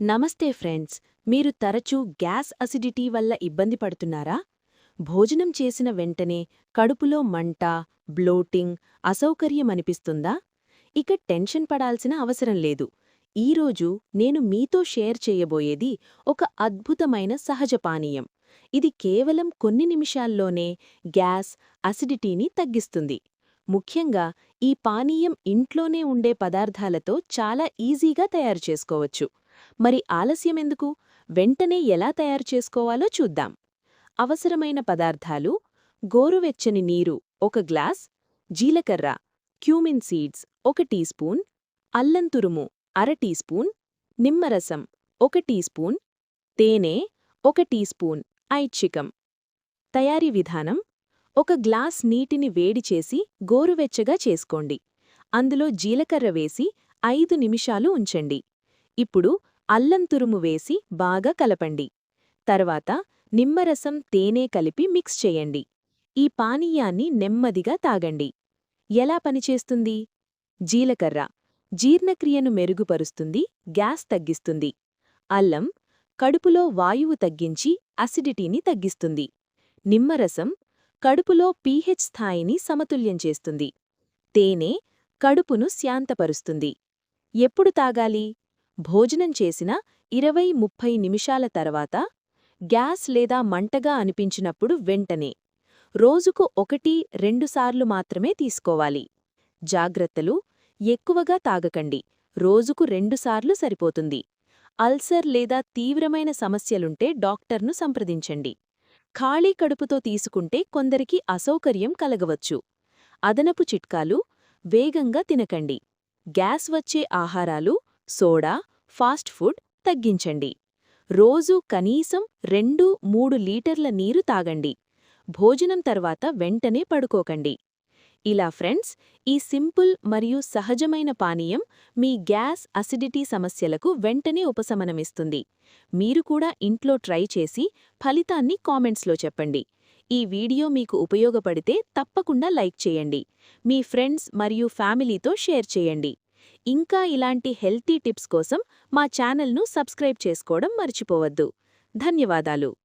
నమస్తే ఫ్రెండ్స్, మీరు తరచూ గ్యాస్ అసిడిటీ వల్ల ఇబ్బంది పడుతున్నారా? భోజనం చేసిన వెంటనే కడుపులో మంట, బ్లోటింగ్, అసౌకర్యమనిపిస్తుందా? ఇక టెన్షన్ పడాల్సిన అవసరం లేదు. ఈరోజు నేను మీతో షేర్ చేయబోయేది ఒక అద్భుతమైన సహజ పానీయం. ఇది కేవలం కొన్ని నిమిషాల్లోనే గ్యాస్, అసిడిటీని తగ్గిస్తుంది. ముఖ్యంగా ఈ పానీయం ఇంట్లోనే ఉండే పదార్థాలతో చాలా ఈజీగా తయారు చేసుకోవచ్చు. మరి ఆలస్యమెందుకు? వెంటనే ఎలా తయారు చేసుకోవాలో చూద్దాం. అవసరమైన పదార్థాలు: గోరువెచ్చని నీరు 1 గ్లాస్, జీలకర్ర, క్యూమిన్ సీడ్స్ 1 టీ స్పూన్, అల్లం తురుము 1/2 టీ స్పూన్, నిమ్మరసం 1 టీ స్పూన్, తేనె 1 టీ స్పూన్, ఐచ్ఛికం. తయారీ విధానం: 1 గ్లాస్ నీటిని వేడి చేసి గోరువెచ్చగా చేసుకోండి. అందులో జీలకర్ర వేసి 5 నిమిషాలు ఉంచండి. ఇప్పుడు అల్లం తురుము వేసి బాగా కలపండి. తర్వాత నిమ్మరసం, తేనె కలిపి మిక్స్ చేయండి. ఈ పానీయాన్ని నెమ్మదిగా తాగండి. ఎలా పనిచేస్తుంది? జీలకర్ర జీర్ణక్రియను మెరుగుపరుస్తుంది, గ్యాస్ తగ్గిస్తుంది. అల్లం కడుపులో వాయువు తగ్గించి అసిడిటీని తగ్గిస్తుంది. నిమ్మరసం కడుపులో పీహెచ్ స్థాయిని సమతుల్యం చేస్తుంది. తేనె కడుపును శాంతపరుస్తుంది. ఎప్పుడు తాగాలి? భోజనం చేసిన 20-30 నిమిషాల తర్వాత, గ్యాస్ లేదా మంటగా అనిపించినప్పుడు వెంటనే. రోజుకు 1-2 సార్లు మాత్రమే తీసుకోవాలి. జాగ్రత్తలు: ఎక్కువగా తాగకండి, రోజుకు 2 సార్లు సరిపోతుంది. అల్సర్ లేదా తీవ్రమైన సమస్యలుంటే డాక్టర్ను సంప్రదించండి. ఖాళీ కడుపుతో తీసుకుంటే కొందరికి అసౌకర్యం కలగవచ్చు. అదనపు చిట్కాలు: వేగంగా తినకండి. గ్యాస్ వచ్చే ఆహారాలు, సోడా, ఫాస్ట్ ఫుడ్ తగ్గించండి. రోజూ కనీసం 2-3 లీటర్ల నీరు తాగండి. భోజనం తర్వాత వెంటనే పడుకోకండి. ఇలా ఫ్రెండ్స్, ఈ సింపుల్ మరియు సహజమైన పానీయం మీ గ్యాస్, అసిడిటీ సమస్యలకు వెంటనే ఉపశమనమిస్తుంది. మీరు కూడా ఇంట్లో ట్రై చేసి ఫలితాన్ని కామెంట్స్లో చెప్పండి. ఈ వీడియో మీకు ఉపయోగపడితే తప్పకుండా లైక్ చేయండి. మీ ఫ్రెండ్స్ మరియు ఫ్యామిలీతో షేర్ చేయండి. ఇంకా ఇలాంటి హెల్తీ టిప్స్ కోసం మా ఛానల్ను సబ్స్క్రైబ్ చేసుకోవడం మర్చిపోవద్దు. ధన్యవాదాలు.